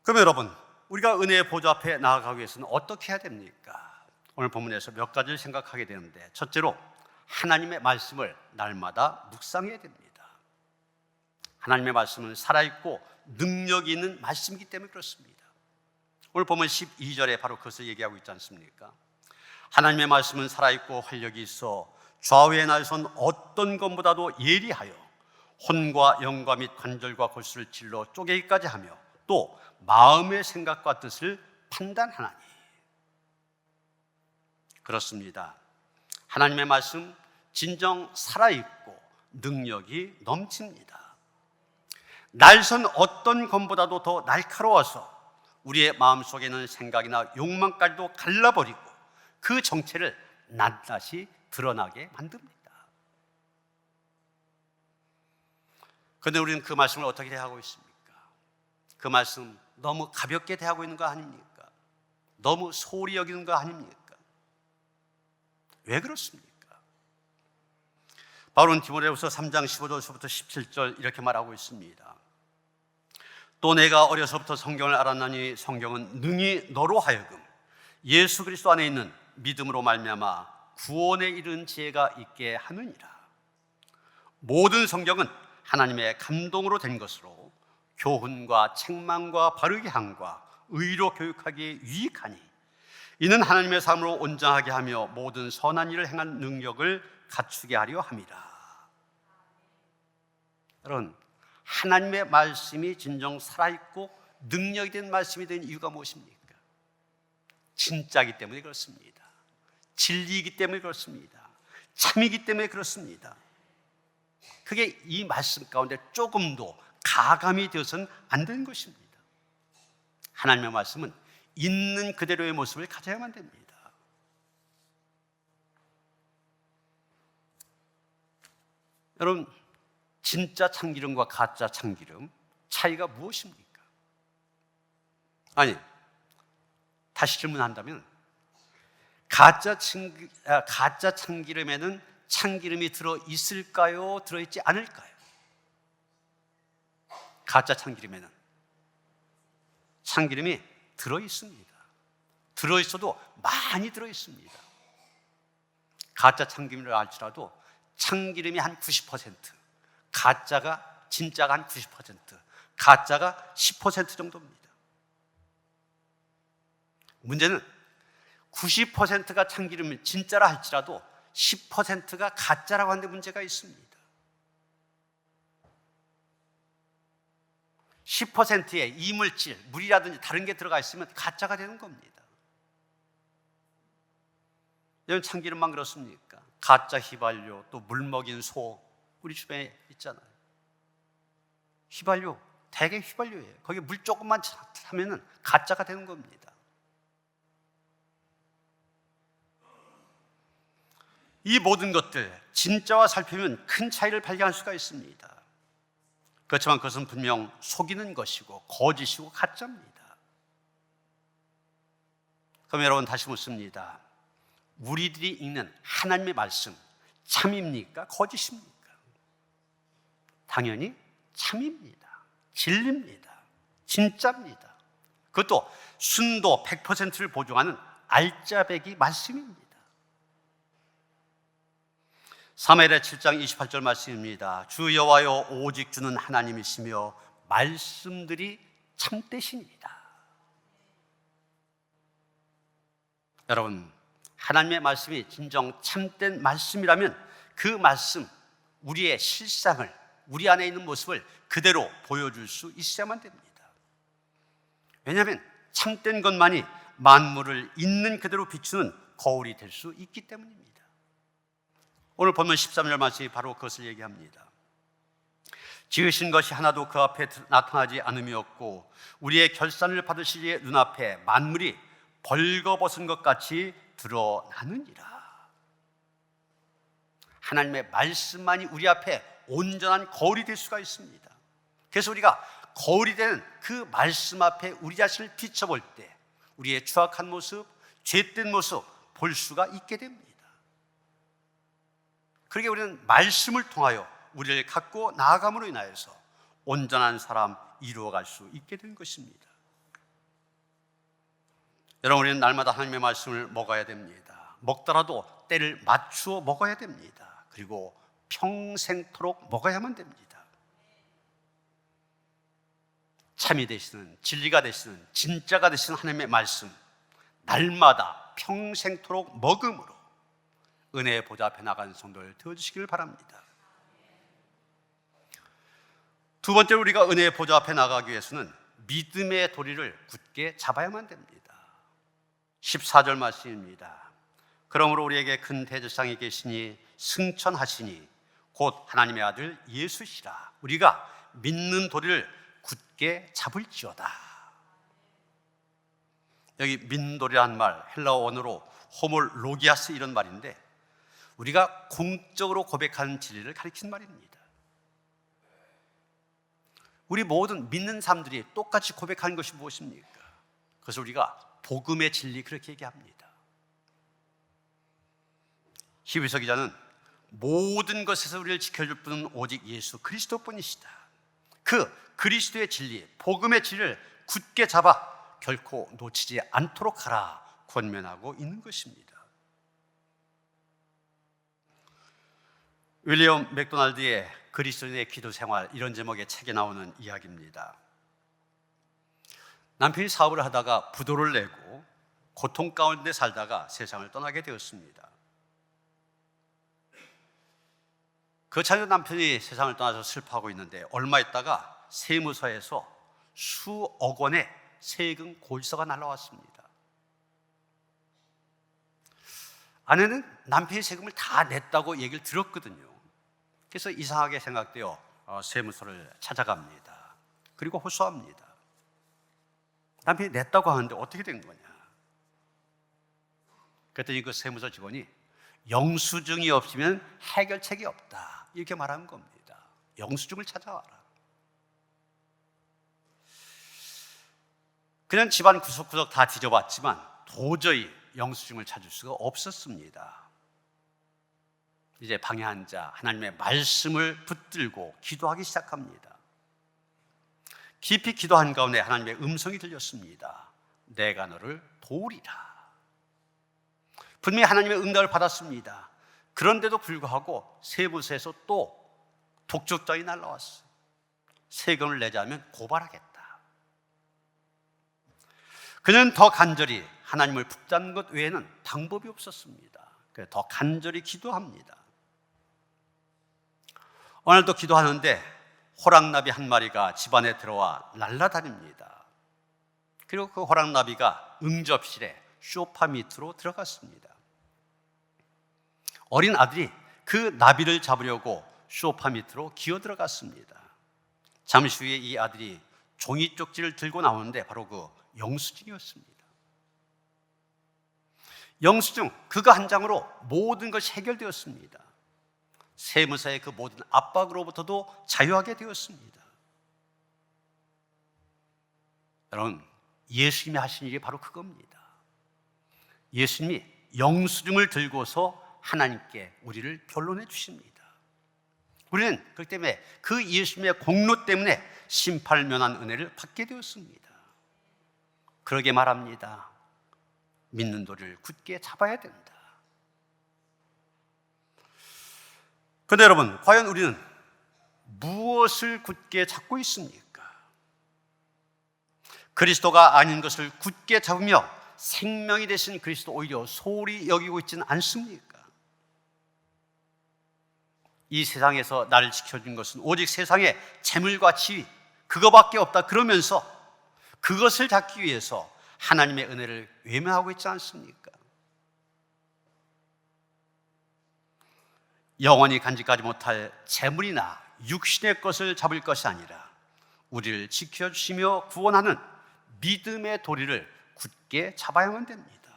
그럼 여러분, 우리가 은혜의 보좌 앞에 나아가기 위해서는 어떻게 해야 됩니까? 오늘 본문에서 몇 가지를 생각하게 되는데, 첫째로 하나님의 말씀을 날마다 묵상해야 됩니다. 하나님의 말씀은 살아있고 능력이 있는 말씀이기 때문에 그렇습니다. 오늘 보면 12절에 바로 그것을 얘기하고 있지 않습니까? 하나님의 말씀은 살아있고 활력이 있어 좌우의 날선 어떤 것보다도 예리하여 혼과 영과 및 관절과 골수를 찔러 쪼개기까지 하며 또 마음의 생각과 뜻을 판단하나니. 그렇습니다. 하나님의 말씀 진정 살아있고 능력이 넘칩니다. 날선 어떤 것보다도 더 날카로워서 우리의 마음속에 있는 생각이나 욕망까지도 갈라버리고 그 정체를 낱낱이 드러나게 만듭니다. 그런데 우리는 그 말씀을 어떻게 대하고 있습니까? 그 말씀 너무 가볍게 대하고 있는 거 아닙니까? 너무 소홀히 여기는 거 아닙니까? 왜 그렇습니까? 바울은 디모데후서 3장 15절부터 17절 이렇게 말하고 있습니다. 또 내가 어려서부터 성경을 알았나니 성경은 능히 너로 하여금 예수 그리스도 안에 있는 믿음으로 말미암아 구원에 이른 지혜가 있게 하느니라. 모든 성경은 하나님의 감동으로 된 것으로 교훈과 책망과 바르게 함과 의로 교육하기에 유익하니 이는 하나님의 삶으로 온전하게 하며 모든 선한 일을 행한 능력을 갖추게 하려 함이라. 여러분, 하나님의 말씀이 진정 살아있고 능력이 된 말씀이 된 이유가 무엇입니까? 진짜이기 때문에 그렇습니다. 진리이기 때문에 그렇습니다. 참이기 때문에 그렇습니다. 그게 이 말씀 가운데 조금도 가감이 되어서는 안 되는 것입니다. 하나님의 말씀은 있는 그대로의 모습을 가져야만 됩니다. 여러분, 진짜 참기름과 가짜 참기름 차이가 무엇입니까? 아니, 다시 질문한다면 가짜 참기름에는 참기름이 들어 있을까요? 들어 있지 않을까요? 가짜 참기름에는 참기름이 들어 있습니다. 들어 있어도 많이 들어 있습니다. 가짜 참기름을 알지라도 참기름이 한 90%, 진짜가 한 90%, 가짜가 10% 정도입니다. 문제는 90%가 참기름이 진짜라 할지라도 10%가 가짜라고 하는데 문제가 있습니다. 10%의 이물질, 물이라든지 다른 게 들어가 있으면 가짜가 되는 겁니다. 여러분, 참기름만 그렇습니까? 가짜 휘발유, 또 물 먹인 소, 우리 주변에 있잖아요. 휘발유, 대개 휘발유예요. 거기에 물 조금만 차면은 가짜가 되는 겁니다. 이 모든 것들 진짜와 살피면 큰 차이를 발견할 수가 있습니다. 그렇지만 그것은 분명 속이는 것이고 거짓이고 가짜입니다. 그럼 여러분, 다시 묻습니다. 우리들이 읽는 하나님의 말씀 참입니까? 거짓입니까? 당연히 참입니다. 진리입니다. 진짜입니다. 그것도 순도 100%를 보증하는 알짜배기 말씀입니다. 사무엘의 7장 28절 말씀입니다. 주 여호와여, 오직 주는 하나님이시며 말씀들이 참되시니이다. 여러분, 하나님의 말씀이 진정 참된 말씀이라면 그 말씀, 우리의 실상을, 우리 안에 있는 모습을 그대로 보여줄 수 있어야만 됩니다. 왜냐하면 참된 것만이 만물을 있는 그대로 비추는 거울이 될 수 있기 때문입니다. 오늘 보면 13절 말씀이 바로 그것을 얘기합니다. 지으신 것이 하나도 그 앞에 나타나지 않음이었고 우리의 결산을 받으시기에 눈앞에 만물이 벌거벗은 것 같이 드러나느니라. 하나님의 말씀만이 우리 앞에 온전한 거울이 될 수가 있습니다. 그래서 우리가 거울이 되는 그 말씀 앞에 우리 자신을 비춰볼 때 우리의 추악한 모습, 죄된 모습 볼 수가 있게 됩니다. 그러게 우리는 말씀을 통하여 우리를 갖고 나아감으로 인하여서 온전한 사람 이루어갈 수 있게 된 것입니다. 여러분, 우리는 날마다 하나님의 말씀을 먹어야 됩니다. 먹더라도 때를 맞추어 먹어야 됩니다. 그리고 평생토록 먹어야만 됩니다. 참이 되시는, 진리가 되시는, 진짜가 되시는 하나님의 말씀 날마다 평생토록 먹음으로 은혜의 보좌 앞에 나가는 성도를 되어주시길 바랍니다. 두 번째로 우리가 은혜의 보좌 앞에 나가기 위해서는 믿음의 도리를 굳게 잡아야만 됩니다. 14절 말씀입니다. 그러므로 우리에게 큰 대제사장이 계시니 승천하시니 곧 하나님의 아들 예수시라. 우리가 믿는 도리를 굳게 잡을지어다. 여기 믿는 도리라는 말, 헬라어 원어로 호몰로기아스 이런 말인데 우리가 공적으로 고백하는 진리를 가리키는 말입니다. 우리 모든 믿는 사람들이 똑같이 고백하는 것이 무엇입니까? 그래서 우리가 복음의 진리 그렇게 얘기합니다. 히브리서 기자는 모든 것에서 우리를 지켜줄 분은 오직 예수 그리스도뿐이시다. 그 그리스도의 진리, 복음의 진리를 굳게 잡아 결코 놓치지 않도록 하라 권면하고 있는 것입니다. 윌리엄 맥도날드의 그리스도인의 기도 생활, 이런 제목의 책에 나오는 이야기입니다. 남편이 사업을 하다가 부도를 내고 고통 가운데 살다가 세상을 떠나게 되었습니다. 그 차례 남편이 세상을 떠나서 슬퍼하고 있는데 얼마 있다가 세무서에서 수억 원의 세금 고지서가 날라왔습니다. 아내는 남편이 세금을 다 냈다고 얘기를 들었거든요. 그래서 이상하게 생각되어 세무서를 찾아갑니다. 그리고 호소합니다. 남편이 냈다고 하는데 어떻게 된 거냐? 그랬더니 그 세무서 직원이 영수증이 없으면 해결책이 없다, 이렇게 말한 겁니다. 영수증을 찾아와라. 그냥 집안 구석구석 다 뒤져봤지만 도저히 영수증을 찾을 수가 없었습니다. 이제 방에 앉아 하나님의 말씀을 붙들고 기도하기 시작합니다. 깊이 기도한 가운데 하나님의 음성이 들렸습니다. 내가 너를 도우리라. 분명히 하나님의 응답을 받았습니다. 그런데도 불구하고 세무서에서 또 독촉장이 날라왔어요. 세금을 내자면 고발하겠다. 그는 더 간절히 하나님을 붙잡는 것 외에는 방법이 없었습니다. 그래서 더 간절히 기도합니다. 오늘도 기도하는데 호랑나비 한 마리가 집안에 들어와 날아다닙니다. 그리고 그 호랑나비가 응접실에 소파 밑으로 들어갔습니다. 어린 아들이 그 나비를 잡으려고 소파 밑으로 기어 들어갔습니다. 잠시 후에 이 아들이 종이 쪽지를 들고 나오는데 바로 그 영수증이었습니다. 영수증 그거 한 장으로 모든 것이 해결되었습니다. 세무사의 그 모든 압박으로부터도 자유하게 되었습니다. 여러분, 예수님이 하신 일이 바로 그겁니다. 예수님이 영수증을 들고서 하나님께 우리를 변론해 주십니다. 우리는 그렇기 때문에 그 예수님의 공로 때문에 심판을 면한 은혜를 받게 되었습니다. 그러게 말합니다. 믿는 도리를 굳게 잡아야 된다. 그런데 여러분, 과연 우리는 무엇을 굳게 잡고 있습니까? 그리스도가 아닌 것을 굳게 잡으며 생명이 되신 그리스도 오히려 소홀히 여기고 있지는 않습니까? 이 세상에서 나를 지켜준 것은 오직 세상의 재물과 지위, 그거밖에 없다 그러면서 그것을 잡기 위해서 하나님의 은혜를 외면하고 있지 않습니까? 영원히 간직하지 못할 재물이나 육신의 것을 잡을 것이 아니라 우리를 지켜주시며 구원하는 믿음의 도리를 굳게 잡아야만 됩니다.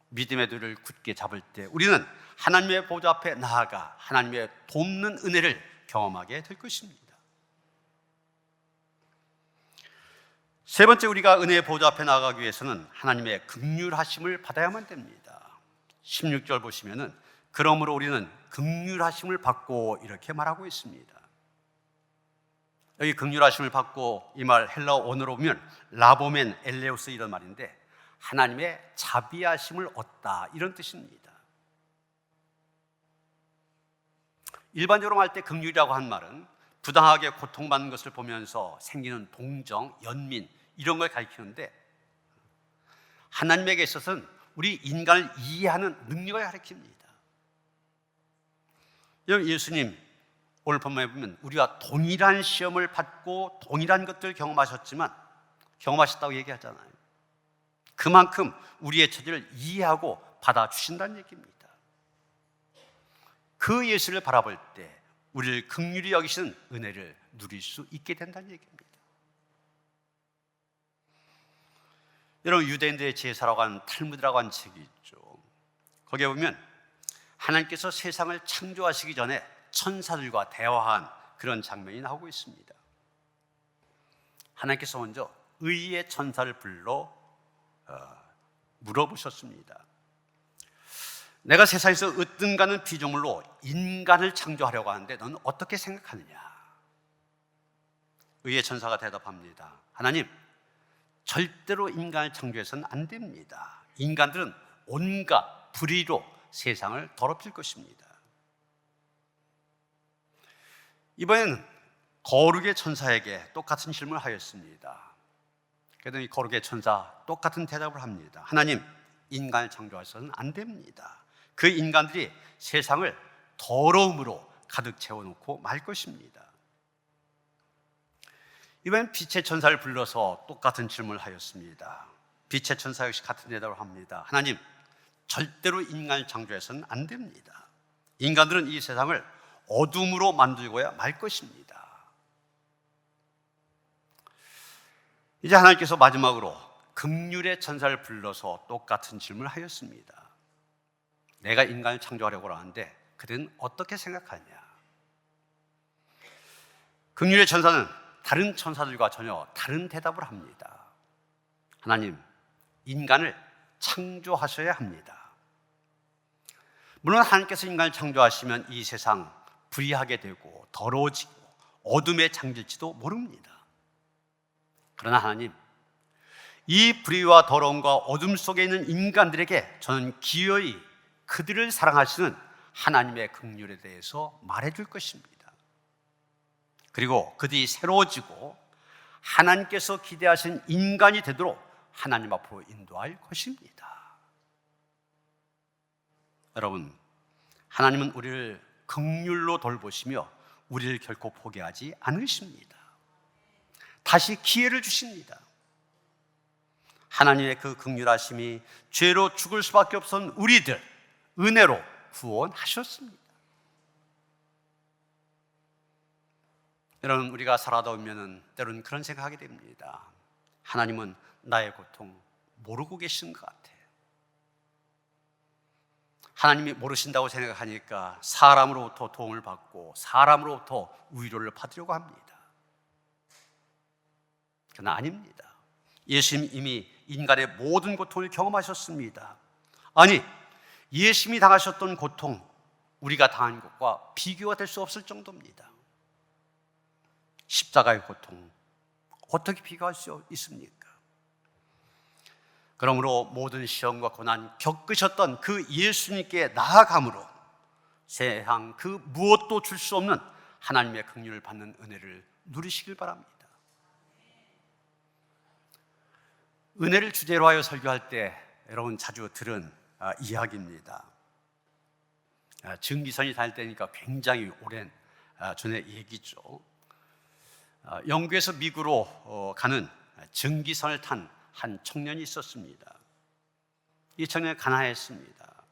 믿음의 도리를 굳게 잡을 때 우리는 하나님의 보좌 앞에 나아가 하나님의 돕는 은혜를 경험하게 될 것입니다. 세 번째, 우리가 은혜의 보좌 앞에 나아가기 위해서는 하나님의 긍휼하심을 받아야만 됩니다. 16절 보시면은 그러므로 우리는 긍휼하심을 받고 이렇게 말하고 있습니다. 여기 긍휼하심을 받고 이 말 헬라어 원어로 보면 라보멘 엘레오스 이런 말인데 하나님의 자비하심을 얻다 이런 뜻입니다. 일반적으로 할 때 긍휼이라고 한 말은 부당하게 고통받는 것을 보면서 생기는 동정, 연민 이런 걸 가리키는데 하나님에게 있어서는 우리 인간을 이해하는 능력을 가리킵니다. 예수님 오늘 본문에 보면 우리가 동일한 시험을 받고 동일한 것들을 경험하셨다고 얘기하잖아요. 그만큼 우리의 처지를 이해하고 받아주신다는 얘기입니다. 그 예수를 바라볼 때 우리를 긍휼히 여기시는 은혜를 누릴 수 있게 된다는 얘기입니다. 여러분, 유대인들의 제사라고 하는 탈무드라고 하는 책이 있죠. 거기에 보면 하나님께서 세상을 창조하시기 전에 천사들과 대화한 그런 장면이 나오고 있습니다. 하나님께서 먼저 의의 천사를 불러 물어보셨습니다. 내가 세상에서 으뜸가는 피조물로 인간을 창조하려고 하는데 너는 어떻게 생각하느냐? 의의 천사가 대답합니다. 하나님, 절대로 인간을 창조해서는 안 됩니다. 인간들은 온갖 불의로 세상을 더럽힐 것입니다. 이번엔 거룩의 천사에게 똑같은 질문을 하였습니다. 그랬더니 거룩의 천사 똑같은 대답을 합니다. 하나님, 인간을 창조해서는 안 됩니다. 그 인간들이 세상을 더러움으로 가득 채워놓고 말 것입니다. 이번엔 빛의 천사를 불러서 똑같은 질문을 하였습니다. 빛의 천사 역시 같은 대답을 합니다. 하나님, 절대로 인간을 창조해서는 안 됩니다. 인간들은 이 세상을 어둠으로 만들고야 말 것입니다. 이제 하나님께서 마지막으로 긍휼의 천사를 불러서 똑같은 질문을 하였습니다. 내가 인간을 창조하려고 하는데 그대는 어떻게 생각하냐? 긍휼의 천사는 다른 천사들과 전혀 다른 대답을 합니다. 하나님, 인간을 창조하셔야 합니다. 물론 하나님께서 인간을 창조하시면 이 세상 불의하게 되고 더러워지고 어둠에 잠길지도 모릅니다. 그러나 하나님, 이 불의와 더러움과 어둠 속에 있는 인간들에게 저는 기어이 그들을 사랑하시는 하나님의 긍휼에 대해서 말해줄 것입니다. 그리고 그들이 새로워지고 하나님께서 기대하신 인간이 되도록 하나님 앞으로 인도할 것입니다. 여러분, 하나님은 우리를 긍휼로 돌보시며 우리를 결코 포기하지 않으십니다. 다시 기회를 주십니다. 하나님의 그 긍휼하심이 죄로 죽을 수밖에 없었던 우리들 은혜로 구원하셨습니다. 여러분, 우리가 살아다 보면 때로는 그런 생각하게 됩니다. 하나님은 나의 고통 모르고 계신 것 같아요. 하나님이 모르신다고 생각하니까 사람으로부터 도움을 받고 사람으로부터 위로를 받으려고 합니다. 그러나 아닙니다. 예수님 이미 인간의 모든 고통을 경험하셨습니다. 아니, 예수님이 당하셨던 고통, 우리가 당한 것과 비교가 될 수 없을 정도입니다. 십자가의 고통, 어떻게 비교할 수 있습니까? 그러므로 모든 시험과 고난 겪으셨던 그 예수님께 나아감으로 세상 그 무엇도 줄 수 없는 하나님의 긍휼을 받는 은혜를 누리시길 바랍니다. 은혜를 주제로 하여 설교할 때 여러분 자주 들은 이야기입니다. 증기선이 다닐 때니까 굉장히 오랜 전의 얘기죠. 영국에서 미국으로 가는 증기선을 탄 한 청년이 있었습니다. 이 청년이 가난했습니다.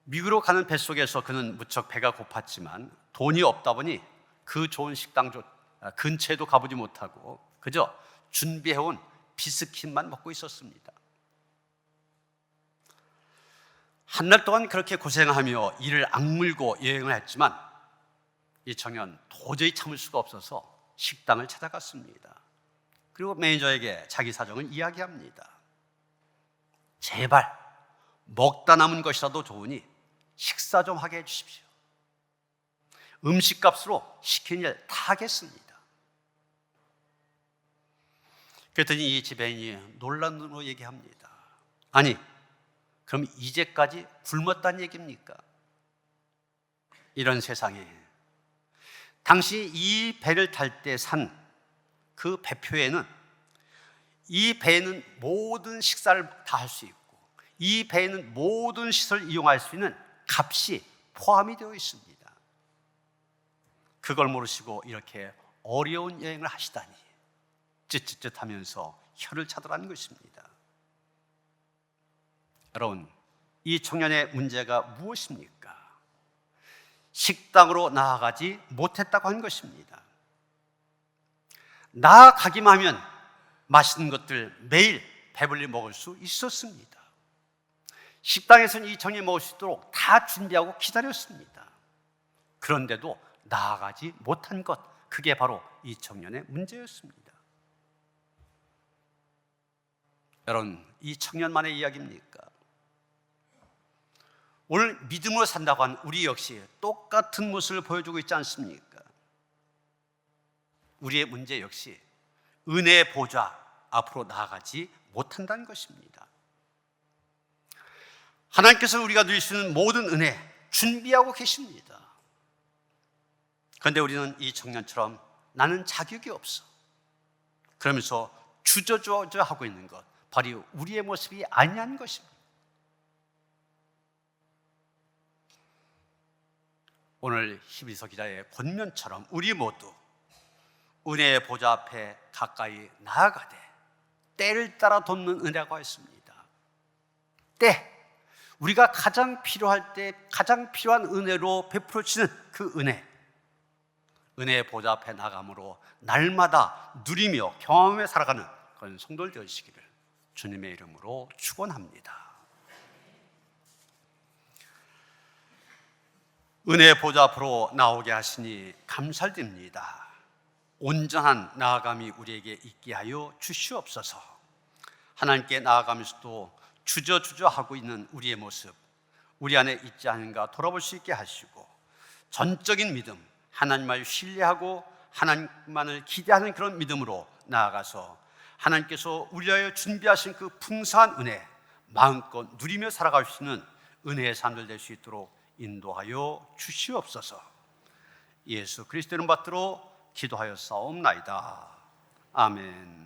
미국으로 가는 뱃속에서 그는 무척 배가 고팠지만 돈이 없다 보니 그 좋은 식당 근처에도 가보지 못하고 그저 준비해온 비스킷만 먹고 있었습니다. 한 달 동안 그렇게 고생하며 이를 악물고 여행을 했지만 이 청년 도저히 참을 수가 없어서 식당을 찾아갔습니다. 그리고 매니저에게 자기 사정을 이야기합니다. 제발 먹다 남은 것이라도 좋으니 식사 좀 하게 해주십시오. 음식값으로 시킨 일 다 하겠습니다. 그랬더니 이 지배인이 놀란 눈으로 얘기합니다. 아니, 그럼 이제까지 굶었다는 얘기입니까? 이런 세상에 당시 이 배를 탈 때 산 그 배표에는 이 배에는 모든 식사를 다 할 수 있고 이 배에는 모든 시설을 이용할 수 있는 값이 포함이 되어 있습니다. 그걸 모르시고 이렇게 어려운 여행을 하시다니 쯧쯧쯧하면서 혀를 차더라는 것입니다. 여러분, 이 청년의 문제가 무엇입니까? 식당으로 나아가지 못했다고 한 것입니다. 나아가기만 하면 맛있는 것들 매일 배불리 먹을 수 있었습니다. 식당에서는 이 청년이 먹을 수 있도록 다 준비하고 기다렸습니다. 그런데도 나아가지 못한 것, 그게 바로 이 청년의 문제였습니다. 여러분, 이 청년만의 이야기입니까? 오늘 믿음으로 산다고 한 우리 역시 똑같은 모습을 보여주고 있지 않습니까? 우리의 문제 역시 은혜의 보좌 앞으로 나아가지 못한다는 것입니다. 하나님께서는 우리가 누릴 수 있는 모든 은혜 준비하고 계십니다. 그런데 우리는 이 청년처럼 나는 자격이 없어, 그러면서 주저주저하고 있는 것, 바로 우리의 모습이 아니한 것입니다. 오늘 히브리서 기자의 권면처럼 우리 모두 은혜의 보좌 앞에 가까이 나아가되 때를 따라 돕는 은혜가 있습니다. 때, 우리가 가장 필요할 때 가장 필요한 은혜로 베풀어지는 그 은혜의 보좌 앞에 나감으로 날마다 누리며 경험해 살아가는 그런 성도들 되시기를 주님의 이름으로 축원합니다. 은혜의 보좌 앞으로 나오게 하시니 감사드립니다. 온전한 나아감이 우리에게 있게 하여 주시옵소서. 하나님께 나아가면서도 주저주저하고 있는 우리의 모습, 우리 안에 있지 않은가 돌아볼 수 있게 하시고, 전적인 믿음, 하나님을 신뢰하고 하나님만을 기대하는 그런 믿음으로 나아가서 하나님께서 우리 위하여 준비하신 그 풍성한 은혜 마음껏 누리며 살아갈 수 있는 은혜의 삶들 될 수 있도록 인도하여 주시옵소서. 예수 그리스도 이름 받들어 기도하여 싸움나이다. 아멘.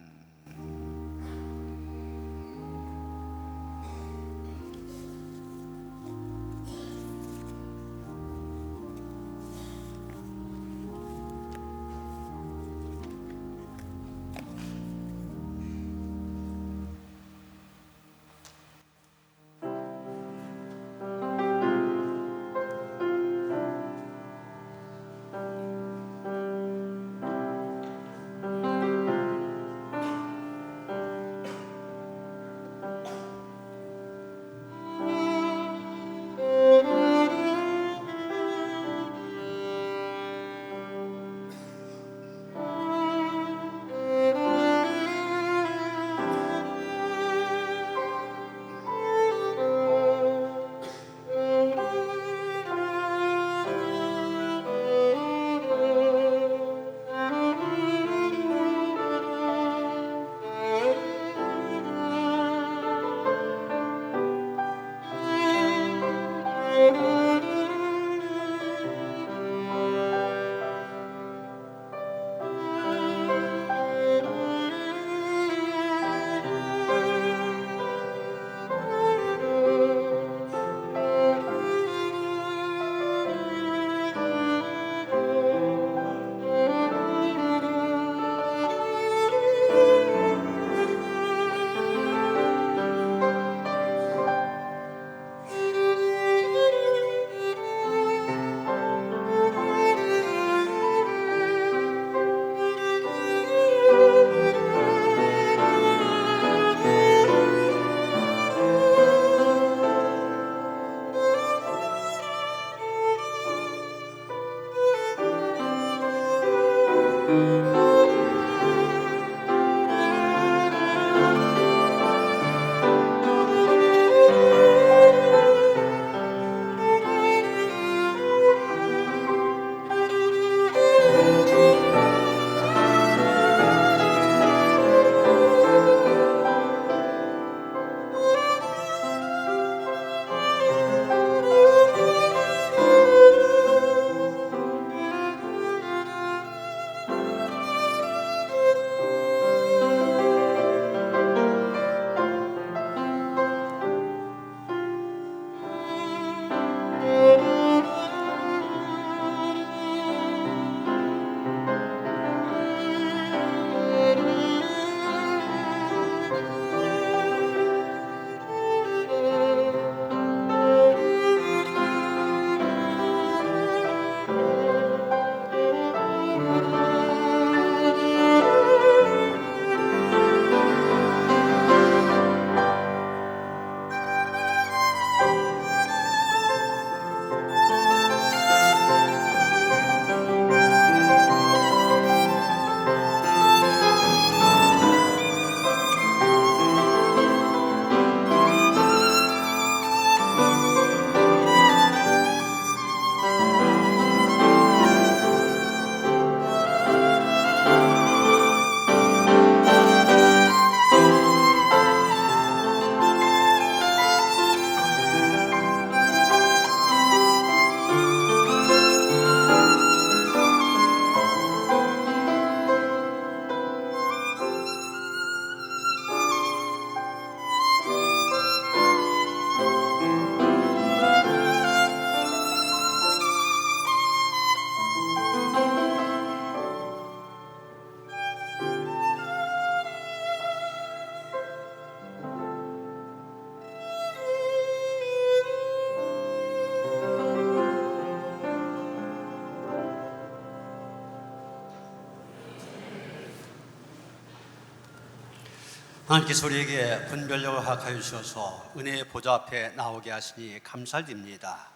하나님께서 우리에게 분별력을 허락하여 주셔서 은혜의 보좌 앞에 나오게 하시니 감사드립니다.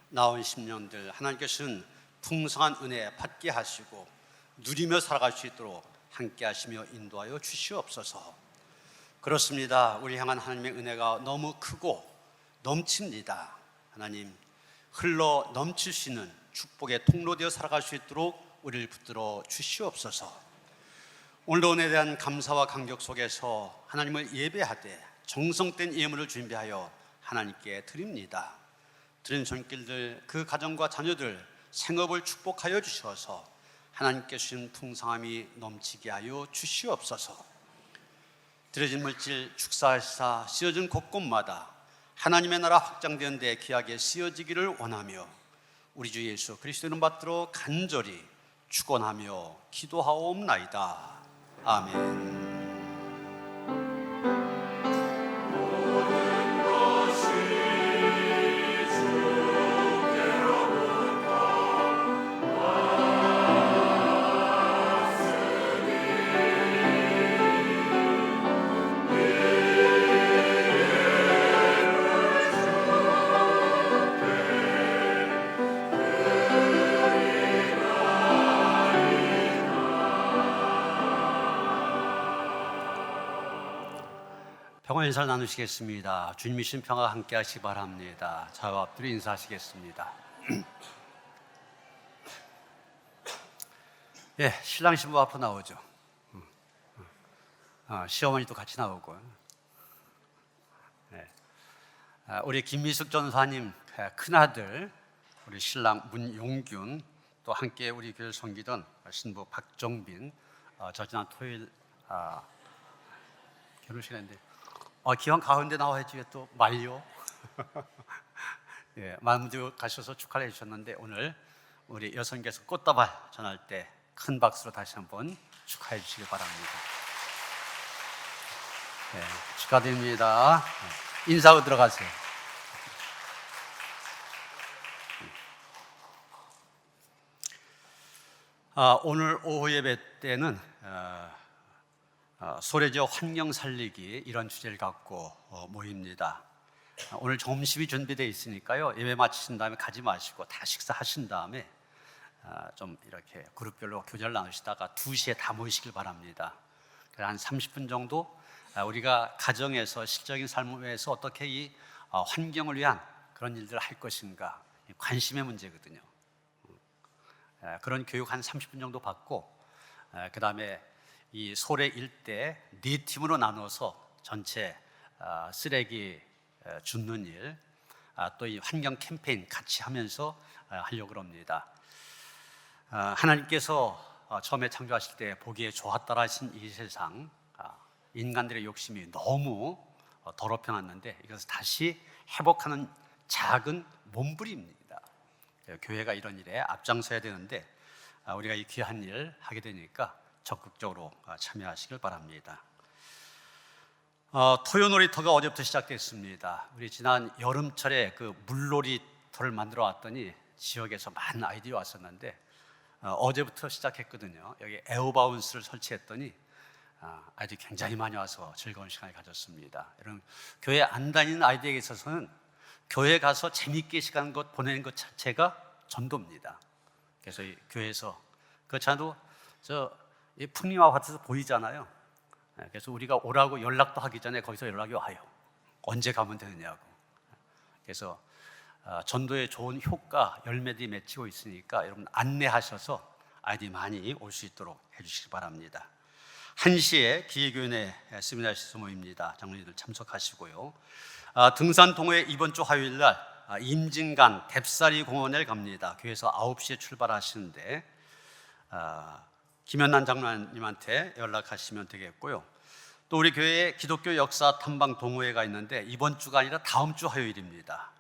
나온 10년들 하나님께서는 풍성한 은혜 받게 하시고 누리며 살아갈 수 있도록 함께 하시며 인도하여 주시옵소서. 그렇습니다. 우리 향한 하나님의 은혜가 너무 크고 넘칩니다. 하나님, 흘러 넘칠 수 있는 축복의 통로되어 살아갈 수 있도록 우리를 붙들어 주시옵소서. 오늘도 은혜에 대한 감사와 감격 속에서 하나님을 예배하되 정성된 예물을 준비하여 하나님께 드립니다. 드린 손길들, 그 가정과 자녀들 생업을 축복하여 주셔서 하나님께 주신 풍성함이 넘치게 하여 주시옵소서. 드려진 물질 축사하시사 씌어진 곳곳마다 하나님의 나라 확장되는 데 귀하게 씌어지기를 원하며 우리 주 예수 그리스도 이름 받들어 간절히 축원하며 기도하옵나이다. 아멘. 평화 인사를 나누시겠습니다. 주님이 주신 평화가 함께 하시기 바랍니다. 좌우 앞뒤로 인사하시겠습니다. 예, 신랑 신부 앞으로 나오죠. 시어머니도 같이 나오고. 예. 우리 김미숙 전사님 큰아들 우리 신랑 문용균, 또 함께 우리 교회를 섬기던 신부 박정빈, 저 지난 토요일 결혼식인데 기왕 가운데 나와야지 또 말려. 예, 많은 분들이 가셔서 축하를 해주셨는데 오늘 우리 여성께서 꽃다발 전할 때 큰 박수로 다시 한번 축하해 주시기 바랍니다. 예, 축하드립니다. 인사하고 들어가세요. 오늘 오후 예배 때는 소래지역 환경 살리기 이런 주제를 갖고 모입니다. 오늘 점심이 준비되어 있으니까요, 예배 마치신 다음에 가지 마시고 다 식사하신 다음에 좀 이렇게 그룹별로 교제를 나누시다가 2시에 다 모이시길 바랍니다. 한 30분 정도 우리가 가정에서 실적인 삶에서 어떻게 이 환경을 위한 그런 일들을 할 것인가, 관심의 문제거든요. 그런 교육 한 30분 정도 받고 그 다음에 이 소래 일대 4팀으로 나눠서 전체 쓰레기 줍는 일, 또 이 환경 캠페인 같이 하면서 하려고 합니다. 하나님께서 처음에 창조하실 때 보기에 좋았다라 하신 이 세상, 인간들의 욕심이 너무 더럽혀놨는데 이것을 다시 회복하는 작은 몸부림입니다. 교회가 이런 일에 앞장서야 되는데 우리가 이 귀한 일 하게 되니까 적극적으로 참여하시길 바랍니다. 토요 놀이터가 어제부터 시작됐습니다. 우리 지난 여름철에 그 물놀이터를 만들어 왔더니 지역에서 많은 아이들이 왔었는데 어제부터 시작했거든요. 여기 에어바운스를 설치했더니 아이들이 굉장히 많이 와서 즐거운 시간을 가졌습니다. 여러분, 교회 안 다니는 아이들에게 있어서는 교회 가서 재미있게 시간 보내는 것 자체가 전도입니다. 그래서 이 교회에서 그렇지 않아도 이 풍림화 같아서 보이잖아요. 그래서 우리가 오라고 연락도 하기 전에 거기서 연락이 와요. 언제 가면 되느냐고. 그래서 전도에 좋은 효과, 열매들이 맺히고 있으니까 여러분 안내하셔서 아이들이 많이 올 수 있도록 해주시기 바랍니다. 1시에 기회교연의 세미나 시서 모입니다. 장로님들 참석하시고요. 등산 동호회 이번 주 화요일 날 임진간 뎁사리 공원을 갑니다. 교회에서 9시에 출발하시는데 김연난 장로님한테 연락하시면 되겠고요. 또 우리 교회에 기독교 역사 탐방 동호회가 있는데 이번 주가 아니라 다음 주 화요일입니다.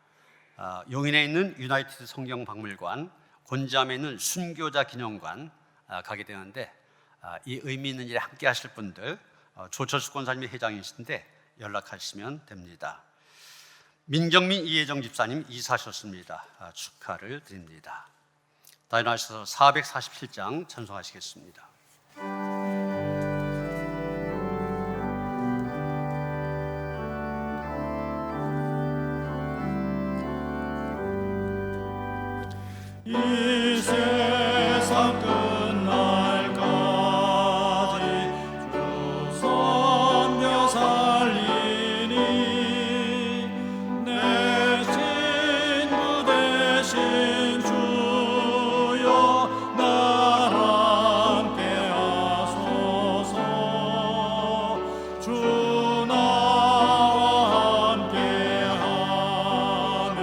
용인에 있는 유나이티드 성경박물관, 곤지암에 있는 순교자 기념관 가게 되는데 이 의미 있는 일에 함께 하실 분들 조철수 권사님이 회장이신데 연락하시면 됩니다. 민경민 이혜정 집사님 이사하셨습니다. 축하를 드립니다. 다 일어나셔서 447장 찬송하시겠습니다. 이 세상 끝날까지 주 섬겨 살리니 내 친구 되신 주여 나와 함께 하소서. 주 나와 함께 하면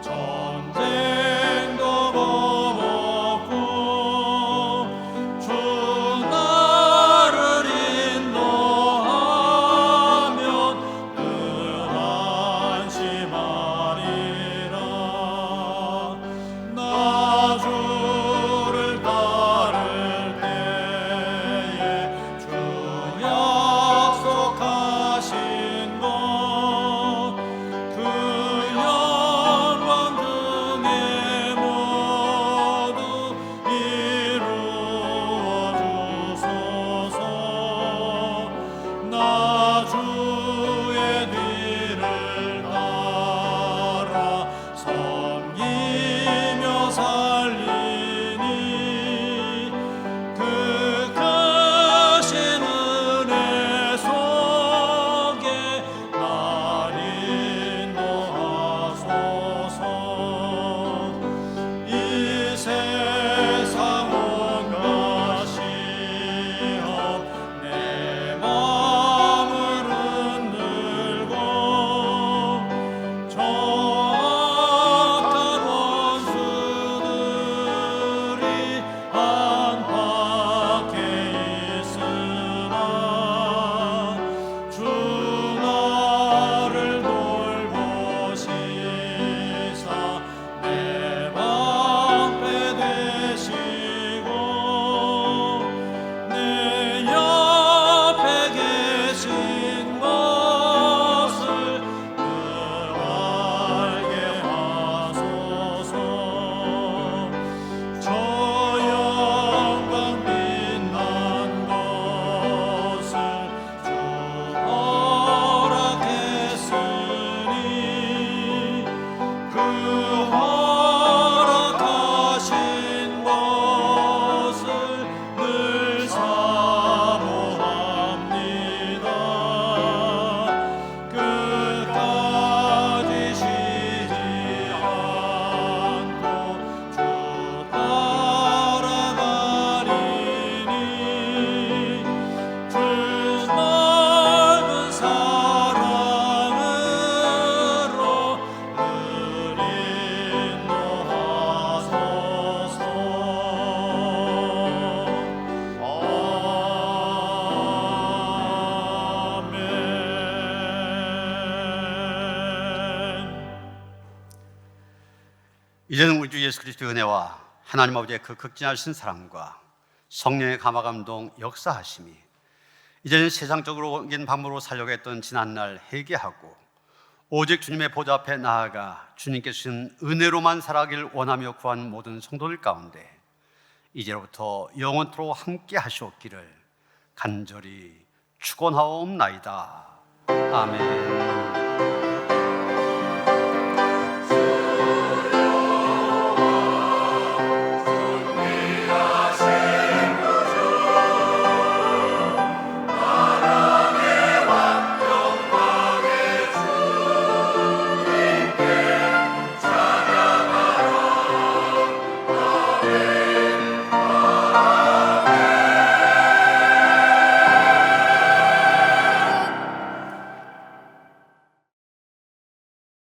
전쟁도 겁없고 주 나를 인도하면 늘 안심하리라. 나 주를 따를 때에 주 약속하신 것 그 영광 중에 모두 이루어 주소서. 나 주의 뒤를 따라 섬기며 살리니 그 크신 은혜 속에 날 인도하소서. 이 세상 온갖 시험 내 마음을 흔들고 저 악한 원수들이 안팎에 있으나 주 나를 돌보시사 내 방패 되시고 내 옆에 계신 것을 늘 알게 하소서. 저 영광 빛난 것을 주 허락했으니 그 허락하신 것을 늘 사모합니다. 끝까지 쉬지 않고 주 따라가리니 주 넓은 사랑으로 늘 인도하소서. 아멘. 이제는 우리 주 예수 그리스도의 은혜와 하나님 아버지의 그 극진하신 사랑과 성령의 감화감동 역사하심이 이제는 세상적인 방법으로 살려고 했던 지난날 회개하고 오직 주님의 보좌 앞에 나아가 주님께 주신 은혜로만 살아가길 원하며 구한 모든 성도들 가운데 이제로부터 영원토록 함께 하시옵기를 간절히 축원하옵나이다. 아멘.